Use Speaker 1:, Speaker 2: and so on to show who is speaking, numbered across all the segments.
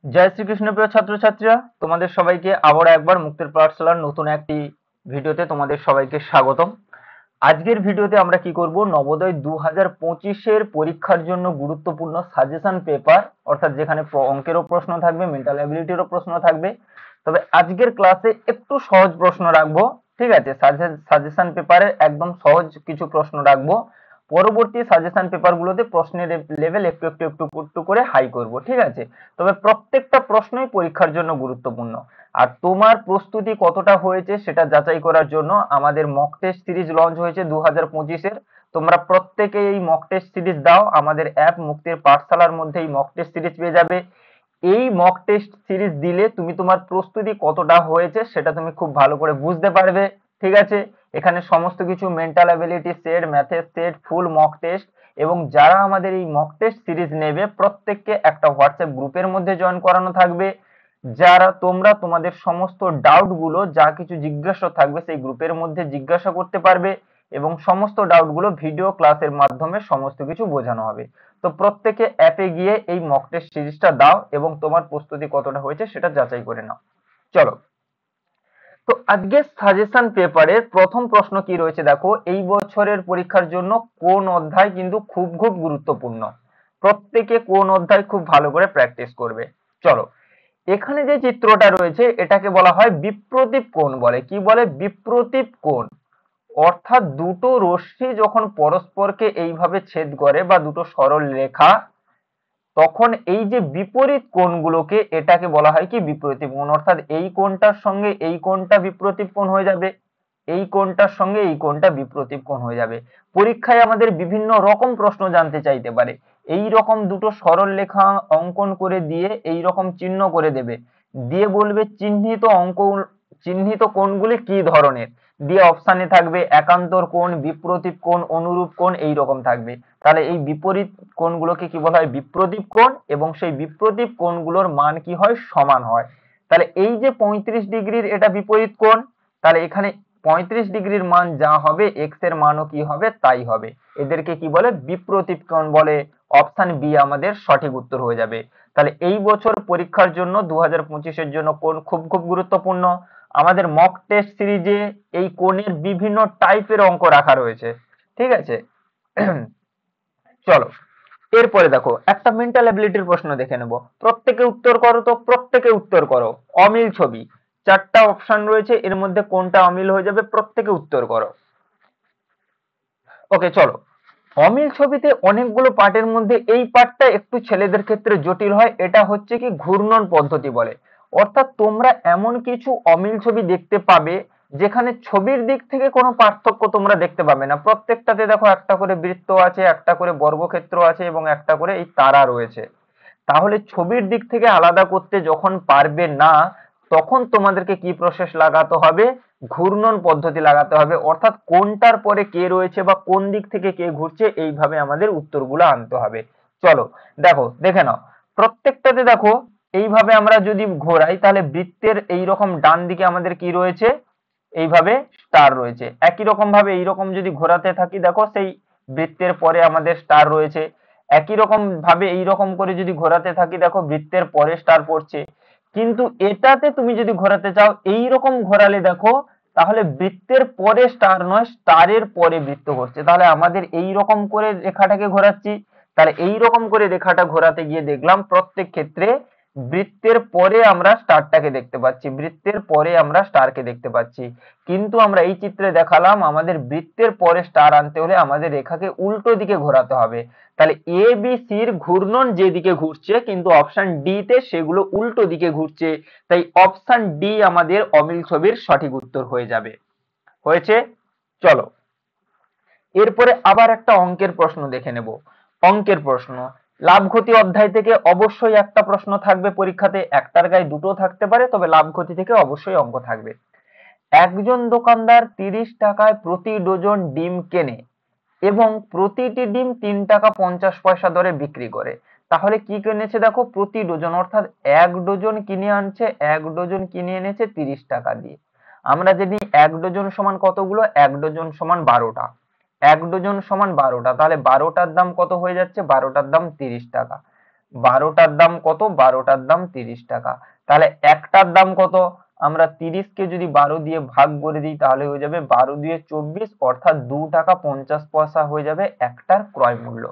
Speaker 1: জয় শ্রীকৃষ্ণ প্রিয় ছাত্রছাত্রীরা, তোমাদের সবাইকে আবারও একবার মুক্তির পাঠশালার নতুন একটি ভিডিওতে তোমাদের সবাইকে স্বাগতম। আজকের ভিডিওতে আমরা কি করব, নবোদয় 2025-এর পরীক্ষার জন্য গুরুত্বপূর্ণ সাজেশন পেপার, অর্থাৎ যেখানে অঙ্কেরও প্রশ্ন থাকবে, মেন্টাল অ্যাবিলিটিরও প্রশ্ন থাকবে। তবে আজকের ক্লাসে একটু সহজ প্রশ্ন রাখবো, ঠিক আছে? সাজেশন পেপারে একদম সহজ কিছু প্রশ্ন রাখবো। পরবর্তী সাজেশন পেপারগুলোতে প্রশ্নের লেভেল একটু একটু একটু একটু করে হাই করব, ঠিক আছে? তবে প্রত্যেকটা প্রশ্নই পরীক্ষার জন্য গুরুত্বপূর্ণ। আর তোমার প্রস্তুতি কতটা হয়েছে সেটা যাচাই করার জন্য আমাদের মক টেস্ট সিরিজ লঞ্চ হয়েছে 2025-এর। তোমরা প্রত্যেকে এই মক টেস্ট সিরিজ দাও, আমাদের অ্যাপ মুক্তির পাঠশালার মধ্যে এই মক টেস্ট সিরিজ পেয়ে যাবে। এই মক টেস্ট সিরিজ দিলে তুমি তোমার প্রস্তুতি কতটা হয়েছে সেটা তুমি খুব ভালো করে বুঝতে পারবে, ঠিক আছে? এখানে সমস্ত কিছু মেন্টাল অ্যাবিলিটি সেট, ম্যাথের সেট, ফুল মক টেস্ট, এবং যারা আমাদের এই মক টেস্ট সিরিজ নেবে প্রত্যেককে একটা হোয়াটসঅ্যাপ গ্রুপের মধ্যে জয়েন করানো থাকবে। যারা তোমরা তোমাদের সমস্ত ডাউট গুলো, যা কিছু জিজ্ঞাসা থাকবে সেই গ্রুপের মধ্যে জিজ্ঞাসা করতে পারবে, এবং সমস্ত ডাউট গুলো ভিডিও ক্লাসের মাধ্যমে সমস্ত কিছু বোঝানো হবে। তো প্রত্যেকে অ্যাপে গিয়ে এই মক টেস্ট সিরিজটা দাও এবং তোমার প্রস্তুতি কতটা হয়েছে সেটা যাচাই করে নাও। চলো, তো আজকে সাজেশন পেপারের প্রথম প্রশ্ন কি রয়েছে দেখো, এই বছরের পরীক্ষার জন্য কোন অধ্যায় কিন্তু খুব খুব গুরুত্বপূর্ণ। প্রত্যেকে কোন অধ্যায় খুব ভালো করে প্র্যাকটিস করবে। চলো, এখানে যে চিত্রটা রয়েছে এটাকে বলা হয় বিপ্রতীপ কোণ বলে। কি বলে? বিপ্রতীপ কোণ। অর্থাৎ দুটো রশ্মি যখন পরস্পরকে এইভাবে ছেদ করে বা দুটো সরল রেখা, তখন এই যে বিপরীত কোণগুলোকে এটাকে বলা হয় কি বিপ্রতীপ কোণ। অর্থাৎ এই কোণটার সঙ্গে এই কোণটা বিপ্রতীপ কোণ হয়ে যাবে, এই কোণটার সঙ্গে এই কোণটা বিপ্রতীপ কোণ হয়ে যাবে। পরীক্ষায় আমাদের বিভিন্ন রকম প্রশ্ন জানতে চাইতে পারে। এই রকম দুটো সরল রেখা অঙ্কন করে দিয়ে এই রকম চিহ্ন করে দেবে, দিয়ে বলবে চিহ্নিত কোণগুলি কি ধরনের, দিয়ে অপশানে থাকবে একান্তর কোণ, বিপ্রতীপ কোণ, অনুরূপ কোণ, এই রকম থাকবে। তাহলে এই বিপরীত কোণগুলোকে কি বলা হয়? বিপ্রতীপ কোণ। এবং সেই বিপ্রতীপ কোণগুলোর মান কি হয়? সমান হয়। তাহলে এই যে 35 ডিগ্রির এটা বিপরীত কোণ, তাহলে এখানে 35 ডিগ্রির মান যা হবে এক্স এর মানও কি হবে? তাই হবে। এদেরকে কি বলে? বিপ্রতীপ কোণ বলে। অপশন বি আমাদের সঠিক উত্তর হয়ে যাবে। তাহলে এই বছর পরীক্ষার জন্য 2025-এর জন্য কোণ খুব খুব গুরুত্বপূর্ণ। আমাদের মক টেস্ট সিরিজে এই কোণের বিভিন্ন টাইপের অঙ্ক রাখা রয়েছে, ঠিক আছে? চলো, এরপরে দেখো একটা মেন্টাল অ্যাবিলিটির প্রশ্ন দেখে নেব। প্রত্যেকে উত্তর করো, তো প্রত্যেকে উত্তর করো। অমিল ছবি, চারটা অপশন রয়েছে, এর মধ্যে কোনটা অমিল হয়ে যাবে প্রত্যেকে উত্তর করো। ওকে, চলো। অমিল ছবিতে অনেকগুলো পার্টের মধ্যে এই পার্টটা একটু ছেলেদের ক্ষেত্রে জটিল হয়, এটা হচ্ছে কি ঘূর্ণন পদ্ধতি বলে। অর্থাৎ তোমরা এমন কিছু অমিল ছবি দেখতে পাবে যেখানে ছবির দিক থেকে কোনো পার্থক্য তোমরা দেখতে পাবে না। প্রত্যেকটাতে দেখো একটা করে বৃত্ত আছে, একটা করে বর্গক্ষেত্র আছে, এবং একটা করে এই তারা রয়েছে। তাহলে ছবির দিক থেকে আলাদা করতে যখন পারবে না, তখন তোমাদেরকে কি প্রসেস লাগাতে হবে? ঘূর্ণন পদ্ধতি লাগাতে হবে। অর্থাৎ কোনটার পরে কে রয়েছে বা কোন দিক থেকে কে ঘুরছে, এইভাবে আমাদের উত্তরগুলো আনতে হবে। চলো, দেখো, দেখে নাও। প্রত্যেকটাতে দেখো এইভাবে আমরা যদি ঘোরাই তাহলে বৃত্তের এইরকম ডান দিকে আমাদের কি রয়েছে? এইভাবে স্টার রয়েছে। একই রকম ভাবে এইরকম যদি ঘোরাতে থাকি, দেখো সেই বৃত্তের পরে আমাদের স্টার রয়েছে। একই রকম ভাবে এইরকম করে যদি ঘোরাতে থাকি, দেখো বৃত্তের পরে স্টার পড়ছে। কিন্তু এটাতে তুমি যদি ঘোরাতে চাও এইরকম ঘোরালে, দেখো তাহলে বৃত্তের পরে স্টার নয়, স্টারের পরে বৃত্ত ঘুরছে। তাহলে আমাদের এই রকম করে রেখাটাকে ঘোরাচ্ছি, তাহলে এই রকম করে রেখাটা ঘোরাতে গিয়ে দেখলাম প্রত্যেক ক্ষেত্রে বৃত্তের পরে আমরা স্টারটাকে দেখতে পাচ্ছি, বৃত্তের পরে আমরা স্টারকে দেখতে পাচ্ছি। কিন্তু আমরা এই চিত্রে দেখালাম আমাদের বৃত্তের পরে স্টার আনতে হলে আমাদের রেখাকে উল্টো দিকে ঘোরাতে হবে। তাহলে এ বি সির ঘূর্ণন যেদিকে ঘুরছে, কিন্তু অপশন ডি তে সেগুলো উল্টো দিকে ঘুরছে। তাই অপশন ডি আমাদের অমিল ছবির সঠিক উত্তর হয়ে যাবে। হয়েছে? চলো, এরপরে আবার একটা অঙ্কের প্রশ্ন দেখে নেব। অঙ্কের প্রশ্ন, লাভ ক্ষতি অধ্যায় থেকে অবশ্যই একটা প্রশ্ন থাকবে পরীক্ষাতে, একটার গায়ে দুটো থাকতে পারে, তবে লাভ ক্ষতি থেকে অবশ্যই অঙ্ক থাকবে। একজন দোকানদার 30 টাকায় প্রতি ডজন ডিম কেনে এবং প্রতিটি ডিম 3 টাকা 50 পয়সা দরে বিক্রি করে। তাহলে কি কিনেছে? দেখো প্রতি ডজন, অর্থাৎ এক ডজন কিনে আনছে, এক ডজন কিনে এনেছে 30 টাকা দিয়ে। আমরা জানি এক ডজন সমান কতগুলো? এক ডজন সমান 12টা। এক ডজন সমান 12টা, তাহলে 12টার দাম কত হয়ে যাচ্ছে? 12টার দাম 30 টাকা। 12টার দাম কত? 12টার দাম 30 টাকা। তাহলে একটার দাম কত? আমরা 30 কে যদি 12 দিয়ে ভাগ করে দিই তাহলে হয়ে যাবে 12 দিয়ে 24, অর্থাৎ 2 টাকা 50 পয়সা হয়ে যাবে একটার ক্রয় মূল্য।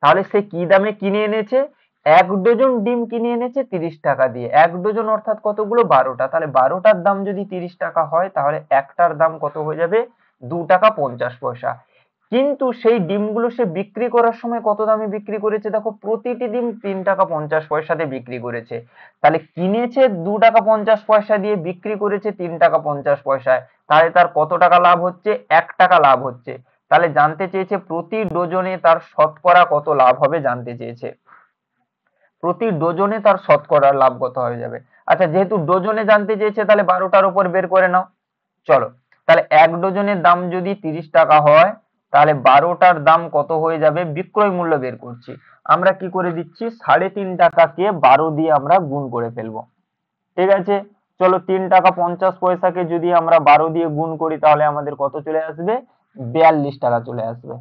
Speaker 1: তাহলে সে কি দামে কিনে এনেছে? 1 ডজন ডিম কিনে এনেছে 30 টাকা দিয়ে। 1 ডজন অর্থাৎ কতগুলো? 12টা। তাহলে 12টার দাম যদি 30 টাকা হয় তাহলে একটার দাম কত হয়ে যাবে? 2 টাকা 50 পয়সা। কিন্তু সেই ডিমগুলো সে বিক্রি করার সময় কত দামে বিক্রি করেছে? দেখো, প্রতিটি ডিম 3 টাকা 50 পয়সাতে বিক্রি করেছে। তাহলে কিনেছে 2 টাকা 50 পয়সা দিয়ে, বিক্রি করেছে 3 টাকা 50 পয়সায়। তাহলে তার কত টাকা লাভ হচ্ছে? 1 টাকা লাভ হচ্ছে। তাহলে জানতে চেয়েছে প্রতি ডজনে তার শতকরা কত লাভ হবে, জানতে চেয়েছে। প্রতি ডজনে তার শতকরা লাভ কত হয়ে যাবে। আচ্ছা, যেহেতু ডজনে জানতে চেয়েছে তাহলে 12টার উপর বের করে নাও। চলো, তাহলে 1 ডজনের দাম যদি 30 টাকা হয় তাহলে 12টার দাম কত হয়ে যাবে? বিক্রয় মূল্য বের করছি। আমরা কি করে দিচ্ছি? 3.5 টাকাকে 12 দিয়ে আমরা গুণ করে ফেলবো। ঠিক আছে, চলো 3 টাকা 50 পয়সাকে যদি আমরা 12 দিয়ে গুণ করি তাহলে আমাদের কত চলে আসবে? 42 টাকা চলে আসবে।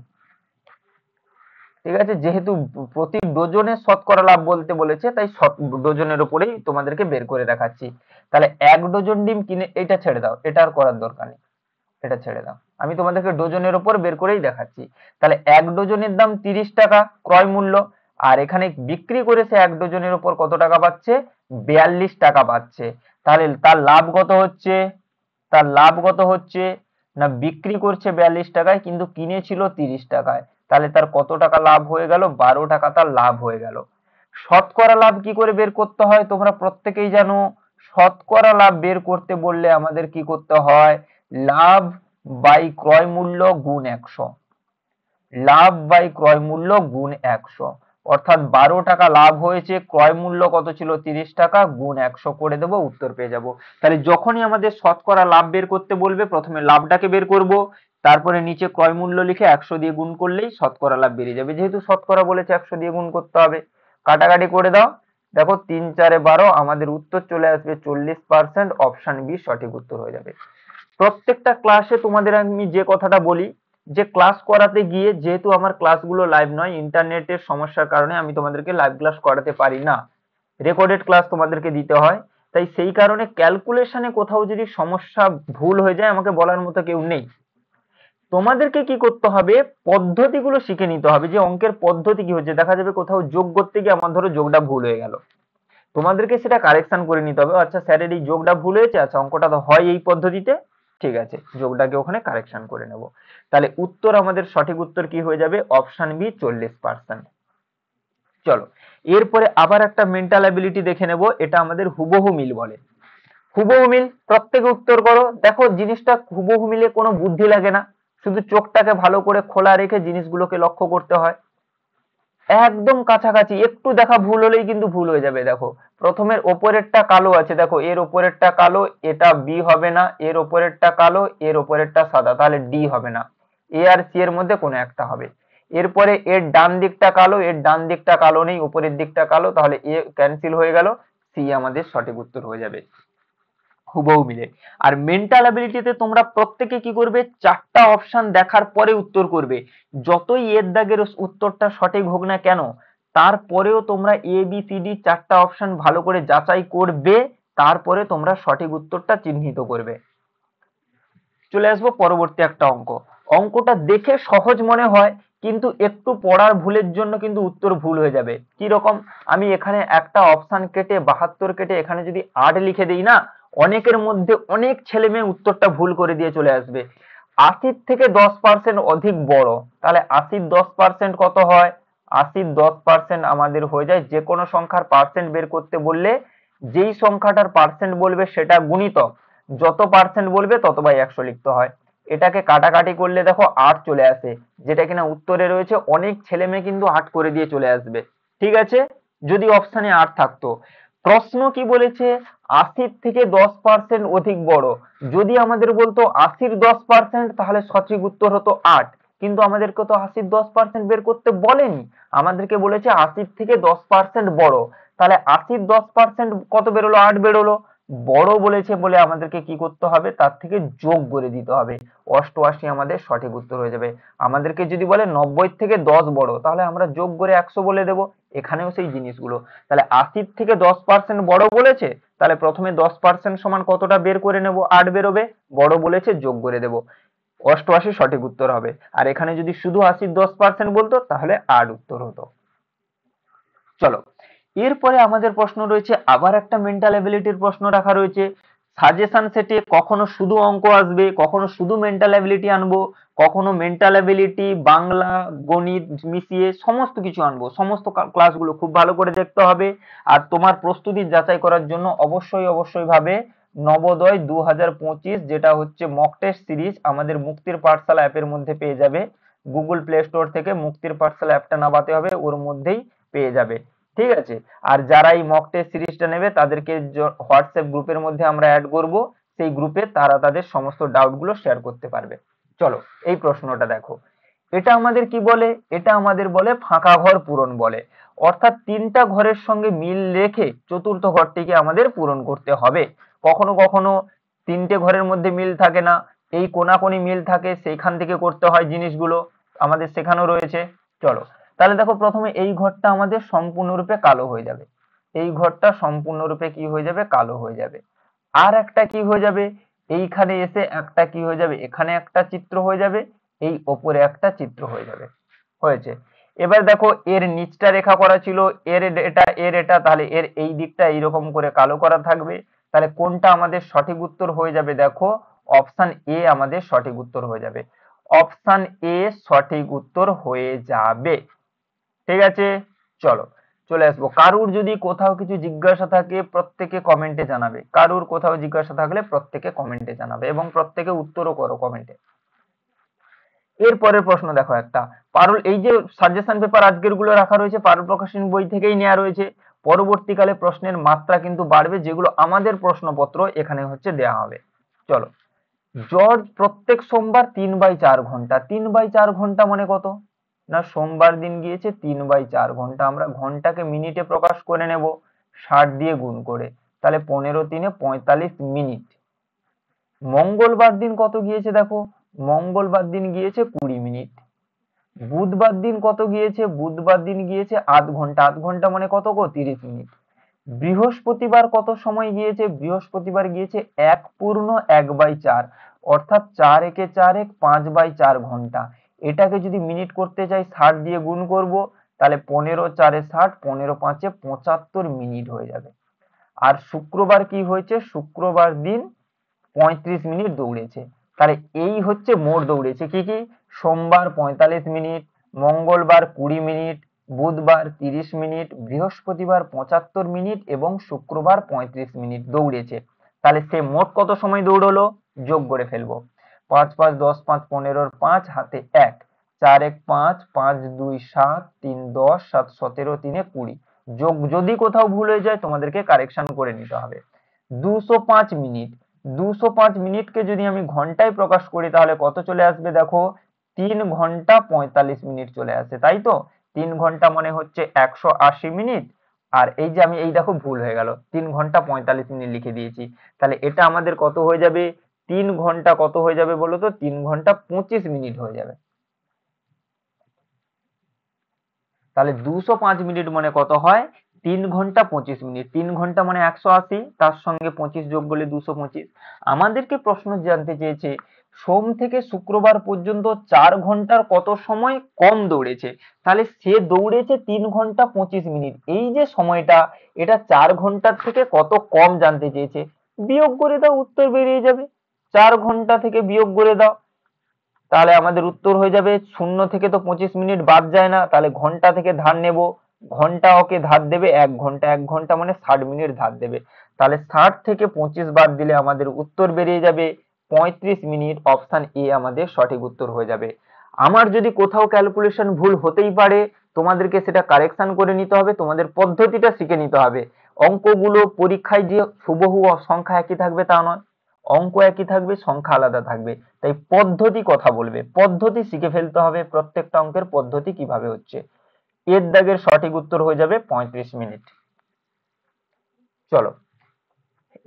Speaker 1: ঠিক আছে, যেহেতু প্রতি ডজনে শতকরা লাভ বলতে বলেছে তাই ডজনের উপরেই তোমাদেরকে বের করে দেখাচ্ছি। তাহলে 1 ডজন ডিম কিনে, এটা ছেড়ে দাও, এটা আর করার দরকার নেই, এটা ছেড়ে দাও, আমি তোমাদেরকে ডজনের উপর বের করেই দেখাচ্ছি। তাহলে 1 ডজনের দাম 30 টাকা ক্রয় মূল্য, আর এখানে বিক্রি করেছে 1 ডজনের উপর কত টাকা পাচ্ছে? 42 টাকা পাচ্ছে। তাহলে তার লাভ কত হচ্ছে? তার লাভ কত হচ্ছে? না, বিক্রি করছে 42 টাকায় কিন্তু কিনেছিল 30 টাকায়। তাহলে তার কত টাকা লাভ হয়ে গেল? 12 টাকা তার লাভ হয়ে গেল। শতকরা লাভ কি করে বের করতে হয় তোমরা প্রত্যেকেই জানো। শতকরা লাভ বের করতে বললে আমাদের কি করতে হয়? লাভ বাই ক্রয় মূল্য গুণ 100। লাভ বাই ক্রয় মূল্য গুণ 100, অর্থাৎ 12 টাকা লাভ হয়েছে, ক্রয় মূল্য কত ছিল? 30 টাকা, গুণ 100 করে দেবো, উত্তর পেয়ে যাব। তাহলে যখনই আমাদের শতকরা লাভ বের করতে বলবে প্রথমে লাভটাকে বের করব, তারপরে নিচে ক্রয় মূল্য লিখে 100 দিয়ে গুণ করলেই শতকরা লাভ বেরিয়ে যাবে। যেহেতু শতকরা বলেছে 100 দিয়ে গুণ করতে হবে, কাটাকাটি করে দাও। দেখো 3 4 12, আমাদের উত্তর চলে আসবে 40%। অপশন বি সঠিক উত্তর হয়ে যাবে। প্রত্যেকটা ক্লাসে তোমাদের আমি যে কথাটা বলি, যে ক্লাস করাতে গিয়ে, যেহেতু আমার ক্লাসগুলো লাইভ নয়, ইন্টারনেটের সমস্যার কারণে আমি তোমাদেরকে লাইভ ক্লাস করাতে পারি না, রেকর্ডেড ক্লাস তোমাদেরকে দিতে হয়। তাই সেই কারণে ক্যালকুলেশনে কোথাও যদি সমস্যা ভুল হয়ে যায় আমাকে বলার মতো কেউ নেই। তোমাদেরকে কি করতে হবে? পদ্ধতিগুলো শিখে নিতে হবে, যে অঙ্কের পদ্ধতি কি হচ্ছে। দেখা যাবে কোথাও যোগ করতে গিয়ে আমার ধরো যোগটা ভুল হয়ে গেল, তোমাদেরকে সেটা কারেকশন করে নিতে হবে। আচ্ছা স্যারের এই যোগটা ভুল হয়েছে, আচ্ছা অঙ্কটা তো হয় এই পদ্ধতিতে, ঠিক আছে, যোগটাকে ওখানে কারেকশন করে নেব। তাহলে উত্তর, আমাদের সঠিক উত্তর কি হয়ে যাবে? Option B 40%। চলো, এরপরে আবার একটা মেন্টাল অ্যাবিলিটি দেখে নেব, এটা আমাদের হুবহু মিল বলে। হুবহু মিল, প্রত্যেকে উত্তর করো। দেখো জিনিসটা হুবহু মিলে কোনো বুদ্ধি লাগে না, শুধু চোখটাকে ভালো করে খোলা রেখে জিনিসগুলোকে লক্ষ্য করতে হয়। একদম কাছাকাছি, একটু দেখা ভুল হলেই কিন্তু ভুল হয়ে যাবে। দেখো প্রথমের ওপরেরটা কালো আছে, দেখো এর ওপরেরটা কালো, এটা বি হবে না, এর ওপরেরটা কালো, এর ওপরেরটা সাদা, তাহলে ডি হবে না, এ আর সি এর মধ্যে কোনো একটা হবে। এরপরে এর ডান দিকটা কালো, এর ডান দিকটা কালো নেই, উপরের দিকটা কালো, তাহলে এ ক্যান্সেল হয়ে গেল, সি আমাদের সঠিক উত্তর হয়ে যাবে হুবহু মিলে। আর মেন্টাল অ্যাবিলিটিতে তোমরা প্রত্যেকে কি করবে? 4টা অপশন দেখার পরে উত্তর করবে। যতই এর দাগের উত্তরটা সঠিক হোক না কেন, তারপরেও তোমরা এ বি সি ডি 4টা অপশন ভালো করে যাচাই করবে, তারপরে তোমরা সঠিক উত্তরটা চিহ্নিত করবে। চলে আসবো পরবর্তী একটা অঙ্ক। অঙ্কটা দেখে সহজ মনে হয় কিন্তু একটু পড়ার ভুলের জন্য কিন্তু উত্তর ভুল হয়ে যাবে। কি রকম? আমি এখানে একটা অপশন কেটে 72 কেটে এখানে যদি 8 লিখে দিই না, অনেকের মধ্যে অনেক ছেলে মেয়ে উত্তরটা ভুল করে দিয়ে চলে আসবে। 80 থেকে 10% অধিক বড়, তাহলে 80 10% কত হয়? 80 10% আমাদের হয়ে যায়, যে কোনো সংখ্যার পার্সেন্ট বের করতে বললে যেই সংখ্যাটার পার্সেন্ট বলবে সেটা গুণিতক, যত পার্সেন্ট বলবে তত বাই 100 লিখতে হয়। এটাকে কাটাকাটি করলে দেখো 8 চলে আসে, যেটা কিনা উত্তরে রয়েছে। অনেক ছেলে মেয়ে কিন্তু 8 করে দিয়ে চলে আসবে, ঠিক আছে, যদি অপশনে 8 থাকতো। প্রশ্ন কি বলেছে? 80 থেকে 10% অধিক বড়। যদি আমাদের বলতো 80-র 10%, তাহলে সঠিক উত্তর হতো 8, কিন্তু আমাদেরকে তো 80-র 10% বের করতে বলেনি, আমাদেরকে বলেছে 80 থেকে 10% বড়। তাহলে 80-র 10% কত বেরোলো? 8 বেরোলো। বড় বলেছে বলে আমাদেরকে কি করতে হবে, তার থেকে যোগ করে দিতে হবে। 88 আমাদের সঠিক উত্তর হয়ে যাবে। আমাদেরকে যদি বলে 90 থেকে 10 বড়, তাহলে আমরা যোগ করে 100 বলে দেব। এখানেও সেই জিনিসগুলো। তাহলে 80 থেকে 10% বড় বলেছে, তাহলে প্রথমে 10% সমান কতটা বের করে নেব, 8 বেরোবে। বড় বলেছে, যোগ করে দেব। 88 সঠিক উত্তর হবে। আর এখানে যদি শুধু 80 10% বলতো, তাহলে 8 উত্তর হতো। চলো, এরপরে আমাদের প্রশ্ন রয়েছে, আবার একটা মেন্টাল এবিলিটির প্রশ্ন রাখা রয়েছে। সাজেশন সেটে কখনো শুধু অঙ্ক আসবে, কখনো শুধু মেন্টাল এবিলিটি আনবো, কখনো মেন্টাল এবিলিটি, বাংলা, গণিত মিশিয়ে সমস্ত কিছু আনবো। সমস্ত ক্লাসগুলো খুব ভালো করে দেখতে হবে। আর তোমার প্রস্তুতি যাচাই করার জন্য অবশ্যই ভাবে নবোদয় 2025, যেটা হচ্ছে মক টেস্ট সিরিজ, আমাদের মুক্তির পাঠশালা অ্যাপের মধ্যে পেয়ে যাবে। গুগল প্লে স্টোর থেকে মুক্তির পাঠশালা অ্যাপটা নামাতে হবে, ওর মধ্যেই পেয়ে যাবে। ঠিক আছে। আর যারা এই মক টেস্ট সিরিজটা নেবে, তাদেরকে হোয়াটসঅ্যাপ গ্রুপের মধ্যে আমরা অ্যাড করব। সেই গ্রুপে তারা তাদের সমস্ত ডাউট গুলো শেয়ার করতে পারবে। চলো, এই প্রশ্নটা দেখো। এটা আমাদের কি বলে, এটা আমাদের বলে ফাঁকা ঘর পূরণ বলে। অর্থাৎ তিনটা ঘরের সঙ্গে মিল রেখে চতুর্থ ঘরটিকে আমাদের পূরণ করতে হবে। কখনো কখনো তিনটে ঘরের মধ্যে মিল থাকে না, এই কোনাকুনি মিল থাকে, সেইখান থেকে করতে হয় জিনিসগুলো, আমাদের শেখানো রয়েছে। চলো, তাহলে দেখো, প্রথমে এই ঘরটা আমাদের সম্পূর্ণরূপে কালো হয়ে যাবে। এই ঘরটা সম্পূর্ণরূপে কি হয়ে যাবে, কালো হয়ে যাবে। আর একটা কি হয়ে যাবে, এইখানে এসে একটা কি হয়ে যাবে, এখানে একটা চিত্র হয়ে যাবে, এই ওপরে একটা চিত্র হয়ে যাবে। হয়েছে। এবার দেখো, এর নিচটা রেখা করা ছিল, এর এটা, তাহলে এর এই দিকটা এইরকম করে কালো করা থাকবে। তাহলে কোনটা আমাদের সঠিক উত্তর হয়ে যাবে, দেখো অপশন এ আমাদের সঠিক উত্তর হয়ে যাবে। অপশন এ সঠিক উত্তর হয়ে যাবে। ঠিক আছে। চলো, চলে আসবো। কারুর যদি কোথাও কিছু জিজ্ঞাসা থাকে, প্রত্যেকে কমেন্টে জানাবে। কারুর কোথাও জিজ্ঞাসা থাকলে প্রত্যেকে কমেন্টে জানাবে, এবং প্রত্যেকে উত্তরও করো কমেন্টে। এরপরের প্রশ্ন দেখো একটা, পারুল, এই যে সাজেশন পেপার আজকের গুলো রাখা রয়েছে, পারুল প্রকাশনী বই থেকেই নেওয়া রয়েছে। পরবর্তীকালে প্রশ্নের মাত্রা কিন্তু বাড়বে, যেগুলো আমাদের প্রশ্নপত্র এখানে হচ্ছে দেয়া হবে। চলো, জর্জ প্রত্যেক সোমবার 3/4 ঘন্টা। 3/4 ঘন্টা মানে কত, না সোমবার দিন গিয়েছে 3/4 ঘন্টা। আমরা ঘন্টাকে মিনিটে প্রকাশ করে নেব, 60 দিয়ে গুণ করে। তাহলে 15 3 45 মিনিট। মঙ্গলবার দিন কত গিয়েছে দেখো, মঙ্গলবার দিন গিয়েছে 20 মিনিট। বুধবার দিন কত গিয়েছে, বুধবার দিন গিয়েছে আধ ঘন্টা। আধ ঘন্টা মানে কত গো, 30 মিনিট। বৃহস্পতিবার কত সময় গিয়েছে, বৃহস্পতিবার গিয়েছে 1/4, অর্থাৎ 4 একে 4 এক 5/4 ঘন্টা। এটাকে যদি মিনিট করতে চাই, 60 দিয়ে গুণ করব, তাহলে 15 4 60, 15 5 75 মিনিট হয়ে যাবে। আর শুক্রবার কি হয়েছে, শুক্রবার দিন 35 মিনিট দৌড়েছে। তাহলে এই হচ্ছে মোট দৌড়েছে কি কি, সোমবার 45 মিনিট, মঙ্গলবার 20 মিনিট, বুধবার 30 মিনিট, বৃহস্পতিবার 75 মিনিট এবং শুক্রবার 35 মিনিট দৌড়েছে। তাহলে সে মোট কত সময় দৌড়লো, যোগ করে ফেলবো। 5 5 10 5 15 5 হাতে 1, 4 1 5, 5 2 7, 3 10, 7 17, 3 20। যোগ যদি কোথাও ভুল হয়ে যায়, তোমাদেরকে কারেকশন করে নিতে হবে। 205 মিনিট, 205 মিনিটকে যদি আমি ঘন্টায় প্রকাশ করি, তাহলে কত চলে আসবে দেখো, 3 ঘন্টা 45 মিনিট চলে আসে, তাই তো। 3 ঘন্টা মানে হচ্ছে 180 মিনিট। আর এই যে আমি, এই দেখো ভুল হয়ে গেল, 3 ঘন্টা 45 মিনিট লিখে দিয়েছি। তাহলে এটা আমাদের কত হয়ে যাবে, 3 ঘন্টা কত হয়ে যাবে বলো তো, 3 ঘন্টা 25 মিনিট হয়ে যাবে। তাহলে 205 মিনিট মানে কত হয়, 3 ঘন্টা 25 মিনিট। 3 ঘন্টা মানে 180, তার সঙ্গে 25 যোগ করলে 225। আমাদেরকে প্রশ্ন জানতে চেয়েছে, সোম থেকে শুক্রবার পর্যন্ত 4 ঘন্টার কত সময় কম দৌড়েছে। তাহলে সে দৌড়েছে 3 ঘন্টা 25 মিনিট। এই যে সময়টা, এটা 4 ঘন্টার থেকে কত কম জানতে চেয়েছে। বিয়োগ করে দাও, উত্তর বেরিয়ে যাবে। 4 ঘন্টা থেকে বিয়োগ করে দাও, তাহলে আমাদের উত্তর হয়ে যাবে। শূন্য থেকে তো 25 মিনিট বাদ যায় না, তাহলে ঘন্টা থেকে ধার নেব। ঘন্টা ওকে ধার দেবে 1 ঘন্টা, 1 ঘন্টা মানে 60 মিনিট ধার দেবে। তাহলে 60 থেকে 25 বাদ দিলে আমাদের উত্তর বেরিয়ে যাবে 35 মিনিট। অপশন এ আমাদের সঠিক উত্তর হয়ে যাবে। আমার যদি কোথাও ক্যালকুলেশন ভুল হতেই পারে, তোমাদেরকে সেটা কারেকশন করে নিতে হবে, তোমাদের পদ্ধতিটা শিখে নিতে হবে। অঙ্কগুলো পরীক্ষায় যে হুবহু সংখ্যা একই থাকবে তা নয়, অঙ্ক একই থাকবে, সংখ্যা আলাদা থাকবে। তাই পদ্ধতি কথা বলবে, পদ্ধতি শিখে ফেলতে হবে, প্রত্যেকটা অঙ্কের পদ্ধতি কিভাবে হচ্ছে। এর দাগের সঠিক উত্তর হয়ে যাবে 35 মিনিট। চলো,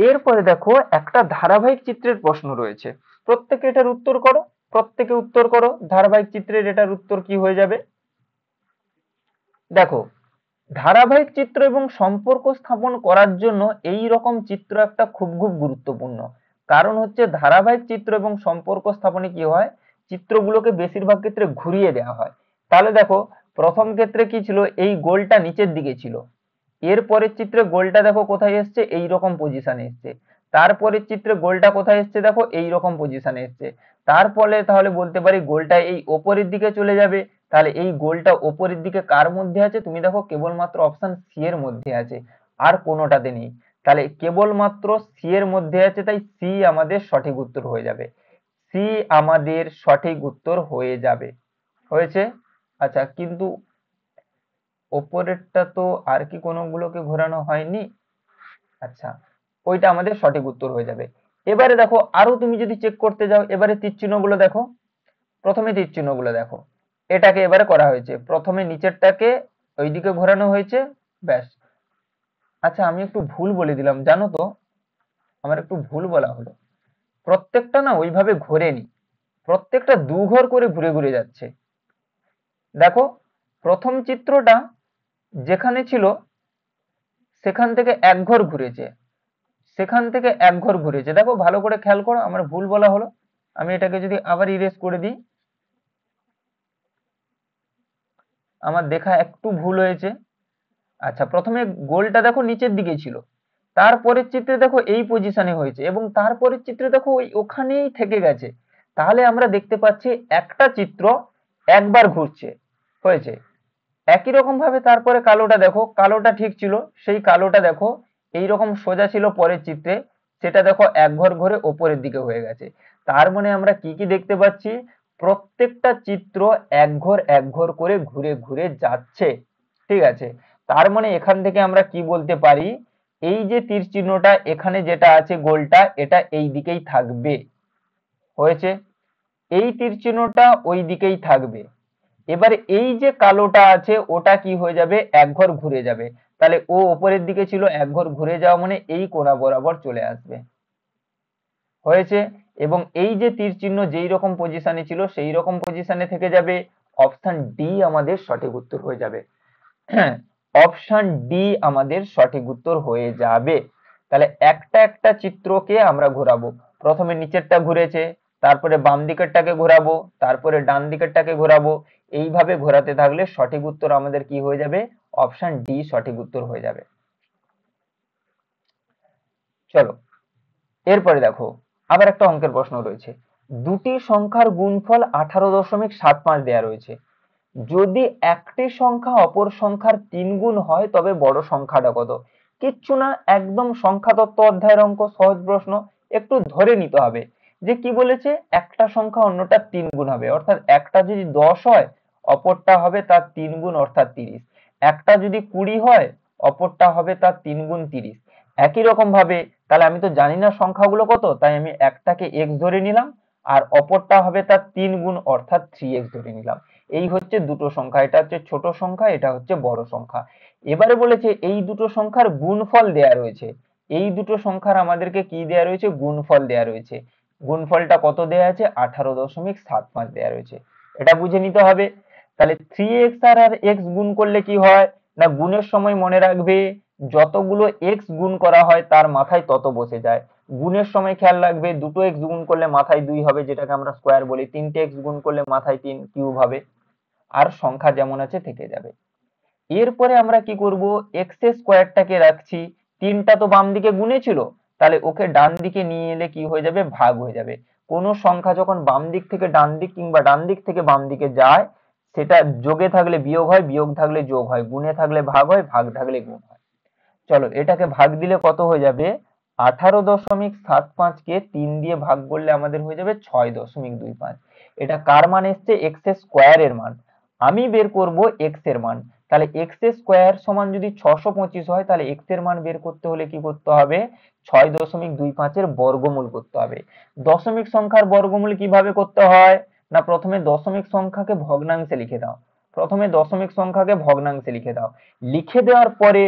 Speaker 1: এরপরে দেখো একটা ধারাবাহিক চিত্রের প্রশ্ন রয়েছে, প্রত্যেকে এটার উত্তর করো। প্রত্যেকে উত্তর করো, ধারাবাহিক চিত্রের এটার উত্তর কি হয়ে যাবে। দেখো, ধারাবাহিক চিত্র এবং সম্পর্ক স্থাপন করার জন্য এই রকম চিত্র একটা খুব খুব গুরুত্বপূর্ণ। কারণ হচ্ছে ধারাবাহিক চিত্র এবং সম্পর্ক স্থাপনে কি হয়, চিত্রগুলোকে বেশিরভাগ ক্ষেত্রে ঘুরিয়ে দেওয়া হয়। তাহলে দেখো, প্রথম ক্ষেত্রে কি ছিল, এই গোলটা নিচের দিকে ছিল, এর পরের চিত্রে গোলটা দেখো কোথায় এসছে, এই রকম পজিশনে এসছে। তারপরের চিত্রে গোলটা কোথায় এসছে, দেখো এই রকম পজিশনে এসছে। তারপরে তাহলে বলতে পারি গোলটা এই ওপরের দিকে চলে যাবে। তাহলে এই গোলটা ওপরের দিকে কার মধ্যে আছে, তুমি দেখো কেবলমাত্র অপশন সি এর মধ্যে আছে, আর কোনোটাতে নেই। তাহলে কেবলমাত্র সি এর মধ্যে আছে, তাই সি আমাদের সঠিক উত্তর হয়ে যাবে। সি আমাদের সঠিক উত্তর হয়ে যাবে। হয়েছে? আচ্ছা, কিন্তু ওপরেরটা তো আর কি কোনোগুলোকে ঘোরানো হয়নি। আচ্ছা, ওইটা আমাদের সঠিক উত্তর হয়ে যাবে। এবারে দেখো, আরো তুমি যদি চেক করতে যাও, এবারে তীর চিহ্নগুলো দেখো। প্রথমে তীর চিহ্নগুলো দেখো, এটাকে এবারে করা হয়েছে, প্রথমে নিচেরটাকে ওইদিকে ঘোরানো হয়েছে, ব্যাস। আচ্ছা, আমি একটু ভুল বলে দিলাম, জানো তো, আমার একটু ভুল বলা হলো। প্রত্যেকটা না ওইভাবে ঘোরেনি, প্রত্যেকটা দু ঘর করে ঘুরে ঘুরে যাচ্ছে। দেখো, প্রথম চিত্রটা যেখানে ছিল সেখান থেকে এক ঘর ঘুরেছে, সেখান থেকে এক ঘর ঘুরেছে। দেখো ভালো করে খেয়াল করো, আমার ভুল বলা হলো। আমি এটাকে যদি আবার ইরেজ করে দিই, আমার দেখা একটু ভুল হয়েছে। আচ্ছা, প্রথমে গোলটা দেখো নিচের দিকে ছিল, তারপরের চিত্রে দেখো এই পজিশনে হয়েছে, এবং তারপরের চিত্রে দেখো ওই ওখানেই থেকে গেছে। তাহলে আমরা দেখতে পাচ্ছি একটা চিত্র একবার ঘুরছে, হয়েছে। একই রকম ভাবে তারপরে কালোটা দেখো, কালোটা ঠিক ছিল, সেই কালোটা দেখো এইরকম সোজা ছিল পরের চিত্রে, সেটা দেখো এক ঘর ঘুরে ওপরের দিকে হয়ে গেছে। তার মানে আমরা কি কি দেখতে পাচ্ছি, প্রত্যেকটা চিত্র এক ঘর করে ঘুরে ঘুরে যাচ্ছে। ঠিক আছে, তার মানে এখান থেকে আমরা কি বলতে পারি, এই যে তীর চিহ্নটা এখানে যেটা আছে গোলটা, এটা এই দিকেই থাকবে। হয়েছে, এই তীর চিহ্নটা ওই দিকেই থাকবে। এবারে এই যে কালোটা আছে ওটা কি হয়ে যাবে, এক ঘর ঘুরে যাবে। তাহলে ও উপরের দিকে ছিল, এক ঘর ঘুরে যাওয়া মানে এই কোণা বরাবর চলে আসবে। হয়েছে, এবং এই যে তীর চিহ্ন যেই রকম পজিশনে ছিল সেই রকম পজিশনে থেকে যাবে। অপশন ডি আমাদের সঠিক উত্তর হয়ে যাবে। অপশন ডি আমাদের সঠিক উত্তর হয়ে যাবে। তাহলে একটা একটা চিত্রকে আমরা ঘোরাবো, প্রথমে নিচেরটা ঘুরেছে, তারপরে বাম দিকেরটাকে ঘোরাবো, তারপরে ডান দিকেরটাকে ঘোরাবো। এইভাবে ঘোরাতে থাকলে সঠিক উত্তর আমাদের কি হয়ে যাবে, অপশন ডি সঠিক উত্তর হয়ে যাবে। চলো, এরপরে দেখো, আবার একটা অঙ্কের প্রশ্ন রয়েছে। দুটি সংখ্যার গুণফল 18.75 দেয়া রয়েছে। যদি একটি সংখ্যা অপর সংখ্যার 3 গুণ হয় তবে বড় সংখ্যাটা কত। কিচ্ছু না, একদম সংখ্যা তত্ত্ব অধ্যায়ের অঙ্ক, সহজ প্রশ্ন। একটু ধরে নিতে হবে যে কি বলেছে, একটা সংখ্যা অন্যটা 3 গুণ হবে, অর্থাৎ একটা যদি 10 হয় অপরটা হবে তার 3 গুণ অর্থাৎ 30। একটা যদি 20 হয় অপরটা হবে তার 3 গুণ 30। একই রকম ভাবে, তাহলে আমি তো জানি না সংখ্যাগুলো কত, তাই আমি একটাকে x ধরে নিলাম, আর অপরটা হবে তার 3 গুণ অর্থাৎ 3x ধরে নিলাম। এই হচ্ছে দুটো সংখ্যা, এটা হচ্ছে ছোট সংখ্যা, এটা হচ্ছে বড় সংখ্যা। এবারে বলেছে এই দুটো সংখ্যার গুণফল দেয়া রয়েছে। এই দুটো সংখ্যার আমাদেরকে কি দেয়া রয়েছে, গুণফল দেয়া রয়েছে। গুণফলটা কত দেয়া আছে, 18.75 দেয়া রয়েছে। এটা বুঝে নিতে হবে। তাহলে 3x আর x গুণ করলে কি হয় না, গুণের সময় মনে রাখবে যতগুলো x গুণ করা হয় তার মাথায় তত বসে যায়। গুণের সময় খেয়াল রাখবে দুটো x গুণ করলে মাথায় 2 হবে, যেটাকে আমরা স্কোয়ার বলি। তিনটে x গুণ করলে মাথায় 3 কিউব হবে। আর সংখ্যা যেমন আছে থেকে যাবে। এরপরে আমরা কি করব, এক্স এর স্কোয়ারটাকে রাখছি, তিনটা তো বাম দিকে গুণে ছিল, তাহলে ওকে ডান দিকে নিয়ে এলে কি হয়ে যাবে, ভাগ হয়ে যাবে। কোন সংখ্যা যখন বাম দিক থেকে ডান দিক কিংবা ডান দিক থেকে বাম দিকে যায়, সেটা যোগে থাকলে বিয়োগ হয়, বিয়োগ থাকলে যোগ হয়, গুণে থাকলে ভাগ হয়, ভাগ থাকলে গুণ হয়। চলো, এটাকে ভাগ দিলে কত হয়ে যাবে, 18.75 কে 3 দিয়ে ভাগ করলে আমাদের হয়ে যাবে 6.25। এটা কার মান এসছে, এক্স এর স্কোয়ারের মান। আমি বের করব এক্স এর মান। তাহলে এক্স এর স্কোয়ার সমান যদি 625 হয়, তাহলে এক্স এর মান বের করতে হলে কি করতে হবে, 6.25 এর বর্গমূল করতে হবে। দশমিক সংখ্যার বর্গমূল কিভাবে করতে হয় না, প্রথমে দশমিক সংখ্যাকে ভগ্নাংশে লিখে দাও। প্রথমে দশমিক সংখ্যাকে ভগ্নাংশে লিখে দাও, লিখে দেওয়ার পরে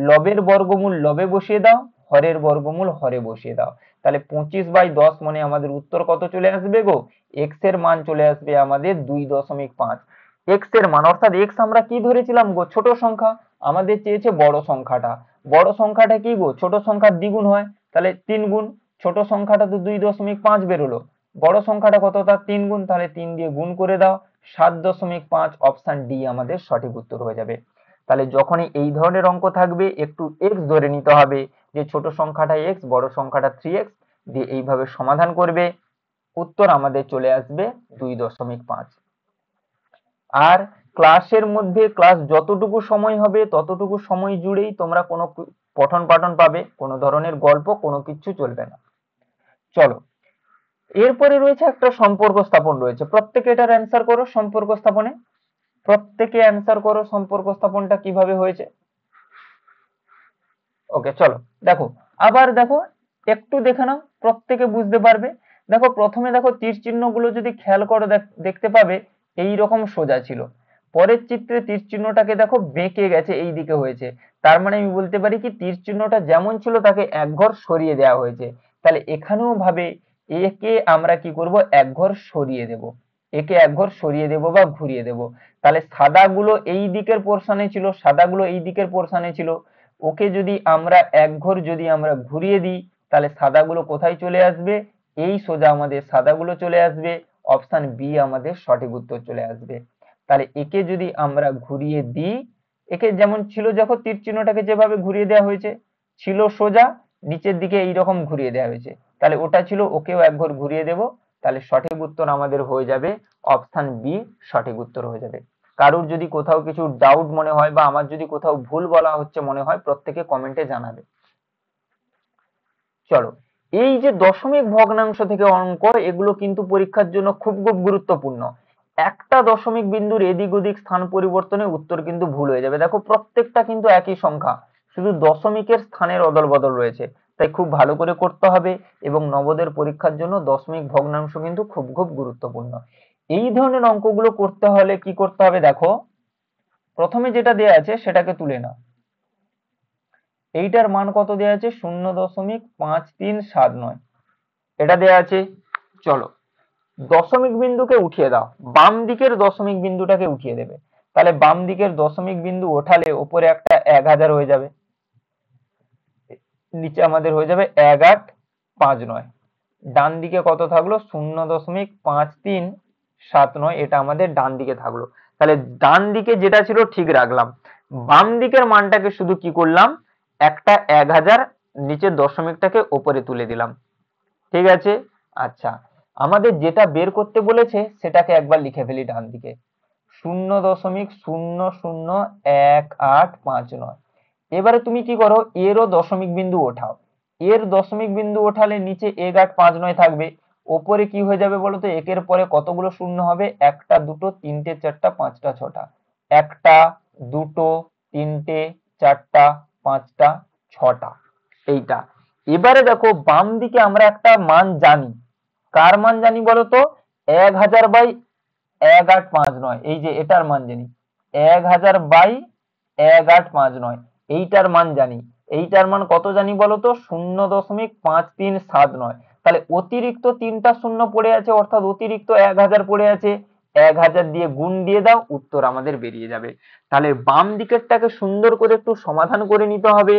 Speaker 1: লবের বর্গমূল লবে বসিয়ে দাও, হরের বর্গমূল হরে বসিয়ে দাও। তাহলে 25/10 মানে আমাদের উত্তর কত চলে আসবে গো? এক্স এর মান চলে আসবে আমাদের 2.5। এক্স এর মান অর্থাৎ এক্স আমরা কি ধরেছিলাম গো? ছোট সংখ্যা। আমাদের চেয়েছে বড় সংখ্যাটা। বড় সংখ্যাটা কি গো? ছোট সংখ্যার দ্বিগুণ হয়, তাহলে 3 গুণ। ছোট সংখ্যাটা তো 2.5 বেরোলো, বড় সংখ্যাটা কত? তার 3 গুণ, তাহলে 3 দিয়ে গুণ করে দাও, 7.5। অপশন ডি আমাদের সঠিক উত্তর হয়ে যাবে। তাহলে যখনই এই ধরনের অঙ্ক থাকবে একটু এক্স ধরে নিতে হবে, যে ছোট সংখ্যাটা এক্স, বড় সংখ্যাটা 3x, দিয়ে এইভাবে সমাধান করবে, উত্তর আমাদের চলে আসবে 2.5। আর ক্লাসের মধ্যে ক্লাস যতটুকু সময় হবে ততটুকু সময় জুড়েই তোমরা কোনো পঠন পাঠন পাবে, কোনো ধরনের গল্প কোনো কিছু চলবে না। চলো, এরপরে রয়েছে একটা সম্পর্ক স্থাপন রয়েছে, প্রত্যেকে এটার অ্যান্সার করো। সম্পর্ক স্থাপনে প্রত্যেকে অ্যান্সার করো, সম্পর্ক স্থাপনটা কিভাবে হয়েছে। ওকে, চলো দেখো, আবার দেখো, একটু দেখে নাও, প্রত্যেকে বুঝতে পারবে। দেখো প্রথমে দেখো তীর চিহ্ন গুলো যদি খেয়াল করো দেখতে পাবে এই রকম সোজা ছিল, পরের চিত্রে তীর চিহ্নটাকে দেখো বেঁকে গেছে, এই দিকে হয়েছে। তার মানে আমি বলতে পারি কি তীর চিহ্নটা যেমন ছিল তাকে এক ঘর সরিয়ে দেওয়া হয়েছে। তাহলে এখানেও ভাবে একে আমরা কি করব? এক ঘর সরিয়ে দেব, একে এক ঘর সরিয়ে দেব বা ঘুরিয়ে দেব। তাহলে সাদাগুলো এই দিকের পোর্শনে ছিল, সাদাগুলো এই দিকের পোর্শনে ছিল, ওকে যদি আমরা এক ঘর যদি আমরা ঘুরিয়ে দিই তাহলে সাদাগুলো কোথায় চলে আসবে? এই সোজা আমাদের সাদাগুলো চলে আসবে। অপশন বি আমাদের সঠিক উত্তর চলে আসবে। তাহলে একে যদি আমরা ঘুরিয়ে দিই, একে যেমন ছিল, যখন তীর চিহ্নটাকে যেভাবে ঘুরিয়ে দেওয়া হয়েছে, ছিল সোজা, নিচের দিকে এইরকম ঘুরিয়ে দেওয়া হয়েছে, তাহলে ওটা ছিল, ওকেও এক ঘর ঘুরিয়ে দেব। তাহলে সঠিক উত্তর আমাদের হয়ে যাবে অপশন বি, সঠিক উত্তর হয়ে যাবে। কারুর যদি কোথাও কিছু ডাউট মনে হয় বা আমার যদি কোথাও ভুল বলা হচ্ছে মনে হয়, প্রত্যেকে কমেন্টে জানাবে। চলো, এই যে দশমিক ভগ্নাংশ থেকে অঙ্ক, এগুলো কিন্তু পরীক্ষার জন্য খুব খুব গুরুত্বপূর্ণ। একটা দশমিক বিন্দুর এদিক ওদিক স্থান পরিবর্তনে উত্তর কিন্তু ভুল হয়ে যাবে। দেখো প্রত্যেকটা কিন্তু একই সংখ্যা, শুধু দশমিকের স্থানের অদল বদল রয়েছে, তাই খুব ভালো করে করতে হবে। এবং নবোদয়ের পরীক্ষার জন্য দশমিক ভগ্নাংশ কিন্তু খুব খুব গুরুত্বপূর্ণ। এই ধরনের অঙ্কগুলো করতে হলে কি করতে হবে? দেখো প্রথমে যেটা দেয়া আছে সেটাকে তুলে নাও। এইটার মান কত দেয়া আছে? 0.5379, এটা দেয়া আছে। চলো, দশমিক বিন্দুকে উঠিয়ে দাও, বাম দিকের দশমিক বিন্দুটাকে উঠিয়ে দেবে। তাহলে বাম দিকের দশমিক বিন্দু ওঠালে উপরে একটা 1000 হয়ে যাবে, নিচে আমাদের হয়ে যাবে 1859। ডান দিকে কত থাকলো? 0.5379, এটা আমাদের ডান দিকে থাকলো। তাহলে ডান দিকে যেটা ছিল ঠিক রাখলাম, বাম দিকের মানটাকে শুধু কি করলাম? একটা 1000 নিচের দশমিকটাকে ওপরে তুলে দিলাম। ঠিক আছে, আচ্ছা, আমাদের যেটা বের করতে বলেছে সেটাকে একবার লিখে ফেলি ডান দিকে, 0.001859। এবারে তুমি কি করো? এরও দশমিক বিন্দু ওঠাও, এর দশমিক বিন্দু ওঠালে নিচে 1859 থাকবে, ওপরে কি হয়ে যাবে বলো তো? একের পরে কতগুলো শূন্য হবে? একটা, দুটো, তিনটে, চারটা, পাঁচটা, ছটা। একটা, দুটো, তিনটে, চারটা, পাঁচটা, ছটা, এইটা। এবারে দেখো বাম দিকে আমরা একটা মান জানি, কার মান জানি বলতো? 1000/1859, এই যে এটার মান জানি, 1000/1859, এইটার মান জানি। এইটার মান কত জানি বলতো? 0.5379। তাহলে অতিরিক্ত তিনটা শূন্য পড়ে আছে, অর্থাৎ অতিরিক্ত 1000 পড়ে আছে, 1000 দিয়ে গুণ দিয়ে দাও, উত্তর আমাদের বেরিয়ে যাবে। তাহলে বাম দিকেরটাকে সুন্দর করে একটু সমাধান করে নিতে হবে,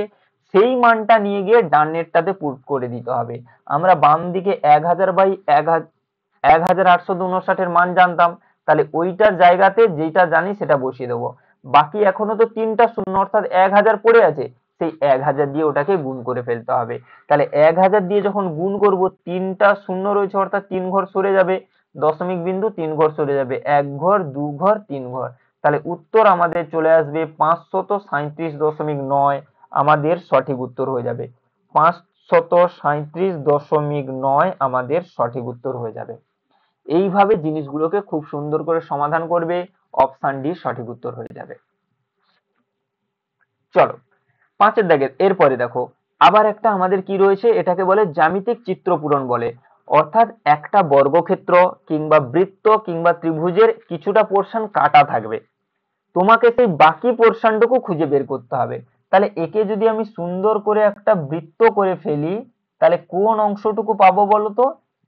Speaker 1: সেই মানটা নিয়ে গিয়ে ডানেরটাতে পুট করে দিতে হবে। আমরা বাম দিকে 1000/1859 এর মান জানতাম, তাহলে ওইটার জায়গাতে যেটা জানি সেটা বসিয়ে দেবো। বাকি এখনো তো তিনটা শূন্য অর্থাৎ 1000 পড়ে আছে, সেই 1000 দিয়ে ওটাকে গুণ করে ফেলতে হবে। তাহলে 1000 দিয়ে যখন গুণ করব, তিনটা শূন্য রয়েছে অর্থাৎ 3 ঘর সরে যাবে, দশমিক বিন্দু 3 ঘর সরে যাবে, 1 ঘর, 2 ঘর, 3 ঘর। তাহলে উত্তর আমাদের চলে আসবে 537.9, আমাদের সঠিক উত্তর হয়ে যাবে 537.9, আমাদের সঠিক উত্তর হয়ে যাবে। এইভাবে জিনিসগুলোকে খুব সুন্দর করে সমাধান করবে, অপশন ডি সঠিক উত্তর হয়ে যাবে। চলো, পাঁচের দাগের এরপরে দেখো, আবার একটা আমাদের কি রয়েছে, এটাকে বলে জ্যামিতিক চিত্র পূরণ বলে। অর্থাৎ একটা বর্গক্ষেত্র কিংবা বৃত্ত কিংবা ত্রিভুজের কিছুটা পোর্শন কাটা থাকবে, তোমাকে সেই বাকি পোর্শনটুকু খুঁজে বের করতে হবে। তাহলে একে যদি আমি সুন্দর করে একটা বৃত্ত করে ফেলি, তাহলে কোন অংশটুকু পাবো বলতো?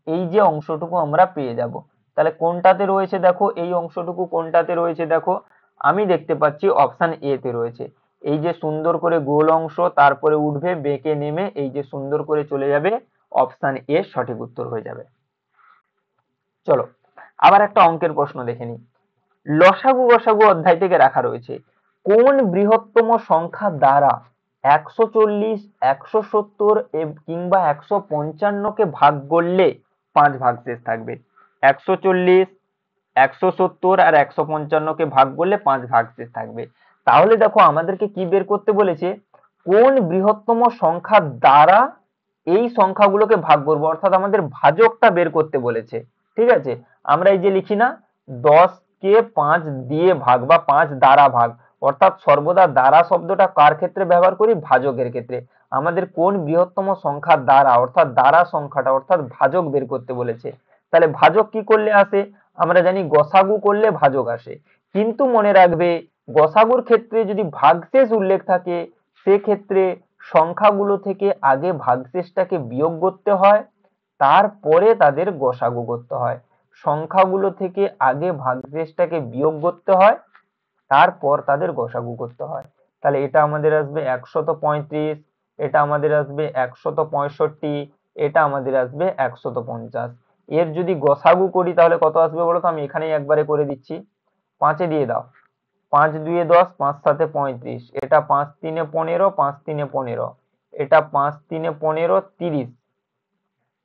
Speaker 1: এই যে অংশটুকু আমরা পেয়ে যাব। তাহলে কোনটাতে রয়েছে দেখো, এই অংশটুকু কোনটাতে রয়েছে দেখো, আমি দেখতে পাচ্ছি অপশন এ তে রয়েছে। এই যে সুন্দর করে গোল অংশ, তারপরে উঠবে বেঁকে নেমে এই যে সুন্দর করে চলে যাবে, অপশন এ সঠিক উত্তর হয়ে যাবে। চলো আবার একটা অঙ্কের প্রশ্ন দেখে নিই। লসাগু গসাগু অধ্যায় থেকে রাখা রয়েছে, কোন বৃহত্তম সংখ্যা দ্বারা 140, 170 কিংবা 155 কে ভাগ করলে 5 ভাগশেষ থাকবে? 140, 170 আর 155 কে ভাগ করলে 5 ভাগশেষ থাকবে। তাহলে দেখো আমাদেরকে কি বের করতে বলেছে, কোন বৃহত্তম সংখ্যা দ্বারা এই সংখ্যাগুলোকে ভাগ করবো, অর্থাৎ আমাদের ভাজকটা বের করতে বলেছে। ঠিক আছে, আমরা এই যে লিখি না 10 কে 5 দিয়ে ভাগ বা 5 দ্বারা ভাগ, অর্থাৎ সর্বদা দ্বারা শব্দটা কার ক্ষেত্রে ব্যবহার করি? ভাজকের ক্ষেত্রে। আমাদের কোন বৃহত্তম সংখ্যা দ্বারা, অর্থাৎ দ্বারা সংখ্যাটা অর্থাৎ ভাজক বের করতে বলেছে। তাহলে ভাজক কি করলে আসে? আমরা জানি গসাগু করলে ভাজক আসে, কিন্তু মনে রাখবে গসাগুর ক্ষেত্রে যদি ভাগশেষ উল্লেখ থাকে, সেক্ষেত্রে সংখ্যাগুলো থেকে আগে ভাগশেষটাকে বিয়োগ করতে হয়, তারপরে তাদের গসাগু করতে হয়। সংখ্যাগুলো থেকে আগে ভাগশেষটাকে বিয়োগ করতে হয়, তারপর তাদের গসাগু করতে হয়। তাহলে এটা আমাদের আসবে 135, এটা আমাদের আসবে 165, এটা আমাদের আসবে 150। এর যদি গসাগু করি তাহলে কত আসবে বলো তো? আমি এখানেই একবারে করে দিচ্ছি, 5 দিয়ে দাও। 5 2 10, 5 7 35, এটা 5 3 15, 5 3 15, এটা 5 3 15 30,